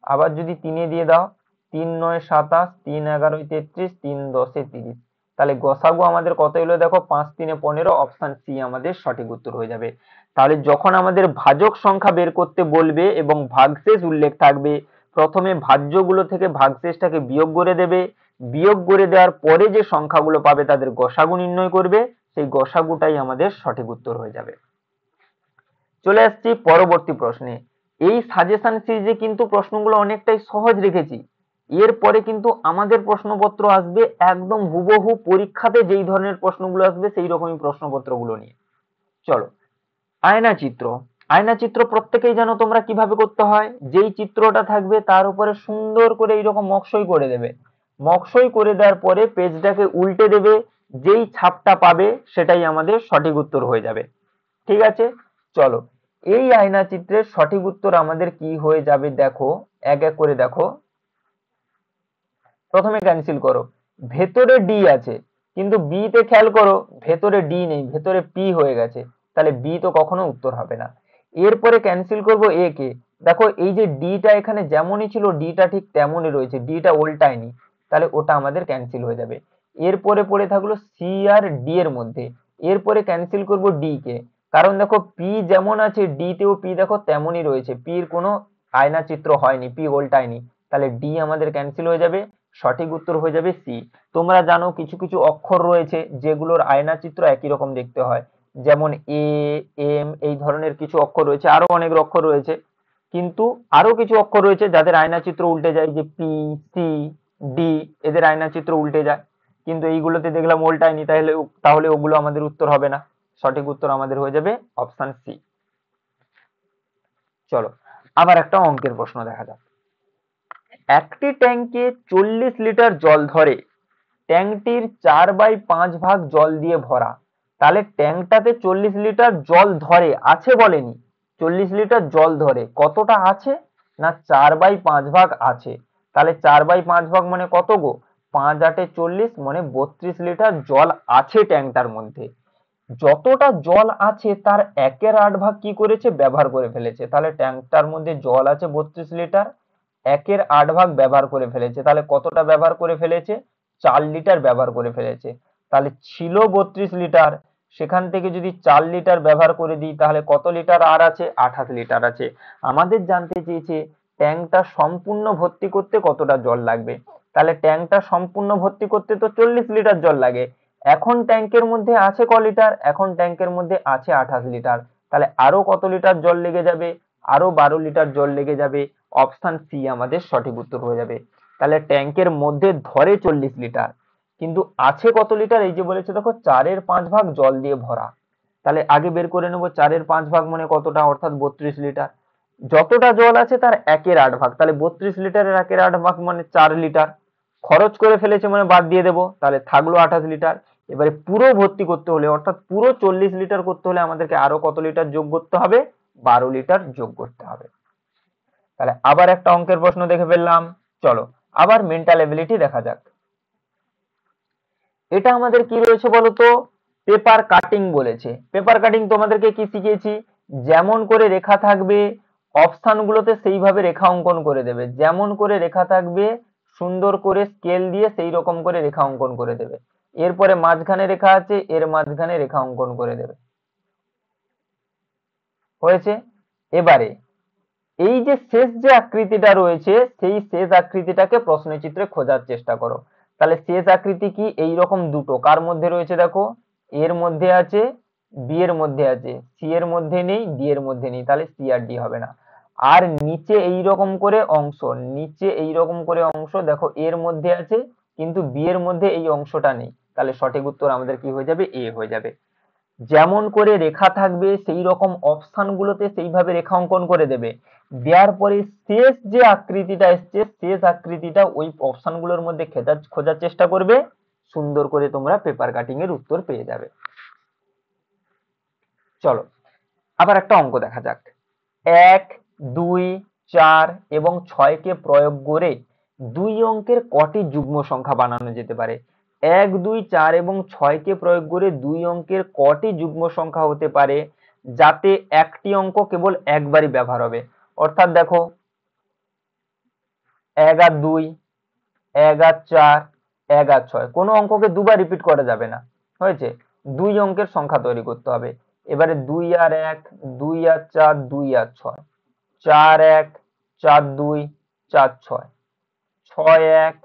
Speaker 1: আবার যদি 3 দিয়ে দাও, 3 9 27, 3 11 33, 3 10 30। তাহলে গসাগু আমাদের কত এলো দেখো, 5 3 15, অপশন সি আমাদের সঠিক উত্তর হয়ে যাবে। তাহলে যখন আমাদের ভাজক সংখ্যা বের করতে বলবে এবং ভাগশেষ উল্লেখ থাকবে, প্রথমে ভাজ্যগুলো থেকে ভাগশেষটাকে বিয়োগ করে দেবে, বিয়োগ করে দেওয়ার পরে যে সংখ্যাগুলো পাবে তাদের গসাগু নির্ণয় করবে, সেই গসাগুটাই আমাদের সঠিক উত্তর হয়ে যাবে। চলে আসছি পরবর্তী প্রশ্নে। এই সাজেশন সিরিজে কিন্তু প্রশ্নগুলো অনেকটাই সহজ রেখেছি। এরপরে কিন্তু আমাদের প্রশ্নপত্র আসবে একদম হুবহু পরীক্ষাতে যেই ধরনের প্রশ্নগুলো আসবে সেই রকমই প্রশ্নপত্রগুলো নিয়ে। চলো, আয়না চিত্র। আয়না চিত্র প্রত্যেকেই জানো তোমরা কিভাবে করতে হয়। যেই চিত্রটা থাকবে তার উপরে সুন্দর করে এইরকম মকসই করে দেবে, মকসই করে দেওয়ার পরে পেজটাকে উল্টে দেবে, যেই ছাপটা পাবে সেটাই আমাদের সঠিক উত্তর হয়ে যাবে। ঠিক আছে, চলো এই আয়না চিত্রের সঠিক উত্তর আমাদের কি হয়ে যাবে দেখো, এক এক করে দেখো। প্রথমে ক্যান্সেল করো, ভেতরে ডি আছে কিন্তু বি তে খেয়াল করো ভেতরে ডি নেই, ভেতরে পি হয়ে গেছে, তাহলে বি তো কখনো উত্তর হবে না। এরপরে ক্যান্সেল করব এ কে, দেখো এই যে ডিটা এখানে যেমনই ছিল ডিটা ঠিক তেমনই রয়েছে, ডিটা উল্টায়নি, তাহলে ওটা আমাদের ক্যান্সেল হয়ে যাবে। এরপরে পড়ে থাকলো সি আর ডি এর মধ্যে, এরপরে ক্যান্সেল করব ডি কে, কারণ দেখো পি যেমন আছে ডি তেও পি দেখো তেমনই রয়েছে, পির কোনো আয়না চিত্র হয়নি, পি উল্টায়নি, তাহলে ডি আমাদের ক্যান্সেল হয়ে যাবে। সঠিক উত্তর হয়ে যাবে সি। তোমরা জানো কিছু কিছু অক্ষর রয়েছে যেগুলোর আয়না চিত্র একই রকম দেখতে হয়, যেমন এ, এম, এই ধরনের কিছু অক্ষর রয়েছে, আরো অনেক অক্ষর রয়েছে, কিন্তু আরো কিছু অক্ষর রয়েছে যাদের আয়না চিত্র উল্টে যায়, যে পি, সি, ডি, এদের আয়না চিত্র উল্টে যায়, কিন্তু এইগুলোতে দেখলাম উল্টায়নি, তাহলে তাহলে ওগুলো আমাদের উত্তর হবে না। সঠিক উত্তর আমাদের হয়ে যাবে অপশন সি। চলো আবার একটা অঙ্কের প্রশ্ন দেখা যাক। একটি ট্যাঙ্কে 40 লিটার জল ধরে, ট্যাঙ্কটির 4/5 ভাগ জল দিয়ে ভরা, তাহলে ট্যাঙ্কটাতে 40 লিটার জল ধরে, আছে বলেনি, 40 লিটার জল ধরে, কতটা আছে না 4/5 ভাগ আছে। তাহলে 4/5 ভাগ মানে কত গো, 5 8 40 মানে 32 লিটার জল আছে ট্যাঙ্কটার মধ্যে। যতটা জল আছে তার 1/8 ভাগ কি করেছে, ব্যবহার করে ফেলেছে। তাহলে ট্যাঙ্কটার মধ্যে জল আছে 32 লিটার, 1/8 ভাগ ব্যবহার করে ফেলেছে, তাহলে কতটা ব্যবহার করে ফেলেছে, 4 লিটার ব্যবহার করে ফেলেছে। তাহলে ছিল 32 লিটার, সেখান থেকে যদি 4 লিটার ব্যবহার করে দিই তাহলে কত লিটার আর আছে, 28 লিটার আছে। আমাদের জানতে চেয়েছে ট্যাঙ্কটা সম্পূর্ণ ভর্তি করতে কতটা জল লাগবে। তাহলে ট্যাঙ্কটা সম্পূর্ণ ভর্তি করতে তো 40 লিটার জল লাগে, এখন ট্যাঙ্কের মধ্যে আছে ক লিটার, এখন ট্যাঙ্কের মধ্যে আছে 28 লিটার, তাহলে আরো কত লিটার জল লেগে যাবে, আরো 12 লিটার জল লেগে যাবে। অপশন সি আমাদের সঠিক উত্তর হয়ে যাবে। তাহলে ট্যাঙ্কের মধ্যে ধরে 40 লিটার, কিন্তু আছে কত লিটার, এই যে বলেছে দেখো 4/5 ভাগ জল দিয়ে ভরা, তাহলে আগে বের করে নেব 4 এর 5 ভাগ মানে কতটা, অর্থাৎ 32 লিটার। যতটা জল আছে তার 1/8 ভাগ, তাহলে 32 লিটারের 1/8 ভাগ মানে 4 লিটার। খরচ করে ফেলেছে মানে বাদ দিয়ে দেবো, তাহলে থাকলো 28 লিটার। এবারে পুরো ভর্তি করতে হলে অর্থাৎ পুরো 40 লিটার করতে হলে আমাদেরকে আরো কত লিটার যোগ করতে হবে, 12 লিটার যোগ করতে হবে। তাহলে আবার একটা অঙ্কের প্রশ্ন দেখে ফেললাম। চলো আবার মেন্টাল এবিলিটি দেখা যাক। এটা আমাদের কি রয়েছে বলতো, পেপার কাটিং বলেছে। পেপার কাটিং তোমাদেরকে কি শিখিয়েছি, যেমন করে রেখা থাকবে অপশান গুলোতে সেইভাবে রেখা অঙ্কন করে দেবে, যেমন করে রেখা থাকবে সুন্দর করে স্কেল দিয়ে সেই রকম করে রেখা অঙ্কন করে দেবে। এরপরে মাঝখানে রেখা আছে, এর মাঝখানে রেখা অঙ্কন করে দেবে। হয়েছে। এবারে এই যে শেষ যে আকৃতিটা রয়েছে সেই শেষ আকৃতিটাকে প্রশ্নচিত্রে খোঁজার চেষ্টা করো। তাহলে শেষ আকৃতি কি, এই রকম দুটো কার মধ্যে রয়েছে দেখো, এর মধ্যে আছে, বি এর মধ্যে আছে, সি এর মধ্যে নেই, ডি এর মধ্যে নেই, তাহলে সি আর ডি হবে না। আর নিচে এই রকম করে অংশ, নিচে এই রকম করে অংশ দেখো এর মধ্যে আছে কিন্তু বি এর মধ্যে এই অংশটা নেই, তাহলে সঠিক উত্তর আমাদের কি হয়ে যাবে, এ হয়ে যাবে। যেমন করে রেখা থাকবে সেই রকম অপশান গুলোতে সেইভাবে রেখা অঙ্কন করে দেবে। দেওয়ার পরে শেষ যে আকৃতিটা এসছে শেষ আকৃতিটা ওই অপশান গুলোর মধ্যে খোঁজার চেষ্টা করবে, সুন্দর করে তোমরা পেপার কাটিং এর উত্তর পেয়ে যাবে। চলো আবার একটা অঙ্ক দেখা যাক। 1, 2, 4 এবং 6 কে প্রয়োগ করে দুই অঙ্কের কটি যুগ্ম সংখ্যা বানানো যেতে পারে। 1, 2, 4 এবং 6 কে প্রয়োগ করে দুই অঙ্কের কটি যুগ্ম সংখ্যা হতে পারে যাতে একটি অঙ্ক কেবল একবারই ব্যবহার হবে। অর্থাৎ দেখো 1 আর 2, 1 আর 4, 1 আর 6, কোনো অঙ্ককে দুবার রিপিট করা যাবে না। হয়েছে, দুই অঙ্কের সংখ্যা তৈরি করতে হবে। এবারে 2 আর 1, 2 আর 4, 2 আর 6, 4 1, 4 2, 4 6, 6 1,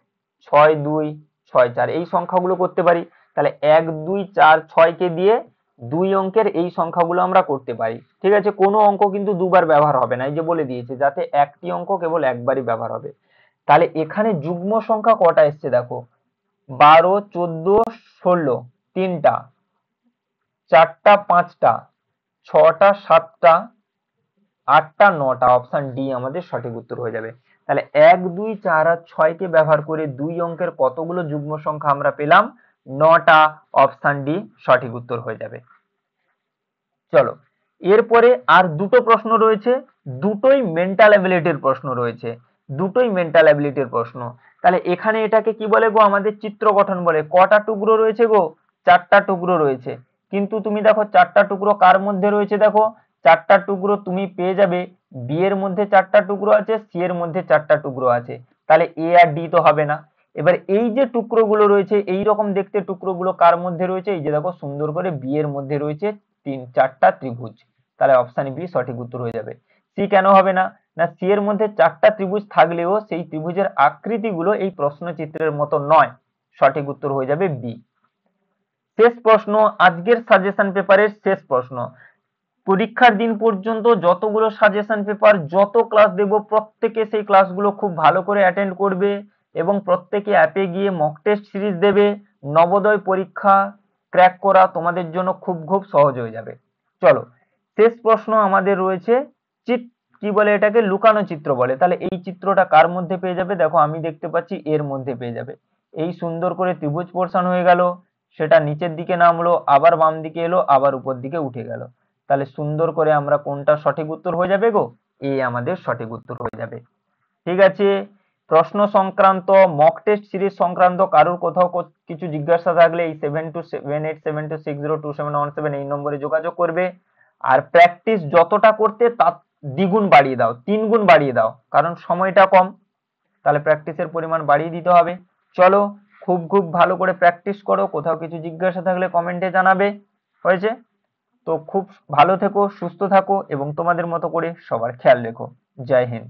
Speaker 1: 6 2, 6 4, এই সংখ্যাগুলো করতে পারি। তাহলে 1 2 4 6 কে দিয়ে দুই অঙ্কের এই সংখ্যাগুলো আমরা করতে পারি। ঠিক আছে, কোনো অঙ্ক কিন্তু দুবার ব্যবহার হবে না, এই যে বলে দিয়েছে যাতে একটি অঙ্ক কেবল একবারই ব্যবহার হবে। তাহলে এখানে যুগ্ম সংখ্যা কটা এসছে দেখো, 12 14 16, তিনটা, 4টা 5টা, 6টা 7টা, 8টা 9টা, অপশন ডি আমাদের সঠিক উত্তর হয়ে যাবে। তাহলে 1 2 4 আর 6 কে ব্যবহার করে দুই অঙ্কের কতগুলো যুগ্ম সংখ্যা আমরা পেলাম, 9টা, অপশন ডি সঠিক উত্তর হয়ে যাবে। চলো এরপরে আর দুটো প্রশ্ন রয়েছে, দুটোই মেন্টাল অ্যাবিলিটির প্রশ্ন রয়েছে, দুটোই মেন্টাল অ্যাবিলিটির প্রশ্ন। তাহলে এখানে এটাকে কি বলে গো, আমাদের চিত্র গঠন বলে। কটা টুকরো রয়েছে গো, 4টা টুকরো রয়েছে। কিন্তু তুমি দেখো 4টা টুকরো কার মধ্যে রয়েছে, দেখো 4টা টুকরো তুমি পেয়ে যাবে, বি এর মধ্যে 4টা টুকরো আছে, সি এর মধ্যে 4টা টুকরো আছে, তাহলে এ আর ডি তো হবে না। এবার এই যে টুকরো গুলো রয়েছে এই রকম দেখতে টুকরো গুলো কার মধ্যে রয়েছে, এই যে দেখো সুন্দর করে বি এর মধ্যে রয়েছে 4টা ত্রিভুজ, তাহলে অপশন বি সঠিক উত্তর হয়ে যাবে। সি কেন হবে না, না সি এর মধ্যে 4টা ত্রিভুজ থাকলেও সেই ত্রিভুজের আকৃতিগুলো এই প্রশ্নচিত্রের মতো নয়, সঠিক উত্তর হয়ে যাবে বি। শেষ প্রশ্ন, আজকের সাজেশন পেপারের শেষ প্রশ্ন। পরীক্ষার দিন পর্যন্ত যতগুলো সাজেশন পেপার যত ক্লাস দেব প্রত্যেকে সেই ক্লাসগুলো খুব ভালো করে অ্যাটেন্ড করবে এবং প্রত্যেকে অ্যাপে গিয়ে মক টেস্ট সিরিজ দেবে। নবোদয় পরীক্ষা ক্র্যাক করা তোমাদের জন্য খুব খুব সহজ হয়ে যাবে। চলো শেষ প্রশ্ন আমাদের রয়েছে, কি বলে এটাকে, লুকানো চিত্র বলে। তাহলে এই চিত্রটা কার মধ্যে পেয়ে যাবে, দেখো আমি দেখতে পাচ্ছি এর মধ্যে পেয়ে যাবে। এই সুন্দর করে ত্রিভুজ পোর্শন হয়ে গেল, সেটা নিচের দিকে নামলো, আবার বাম দিকে এলো, আবার উপর দিকে উঠে গেল। তাহলে সুন্দর করে আমরা কোনটা সঠিক উত্তর হয়ে যাবে গো, এ আমাদের সঠিক উত্তর হয়ে যাবে। ঠিক আছে, প্রশ্ন সংক্রান্ত মক টেস্ট সিরিজ সংক্রান্ত কারোর কোথাও কিছু জিজ্ঞাসা থাকলে এই 727872602717 এই নম্বরে যোগাযোগ করবে। আর প্র্যাকটিস যতটা করতে তার দ্বিগুণ বাড়িয়ে দাও, 3 গুণ বাড়িয়ে দাও, কারণ সময়টা কম, তাহলে প্র্যাকটিসের পরিমাণ বাড়িয়ে দিতে হবে। চলো খুব খুব ভালো করে প্র্যাকটিস করো, কোথাও কিছু জিজ্ঞাসা থাকলে কমেন্টে জানাবে। হয়েছে, তো খুব ভালো থেকো, সুস্থ থাকো এবং তোমাদের মতো করে সবার খেয়াল রেখো। জয় হিন্দ।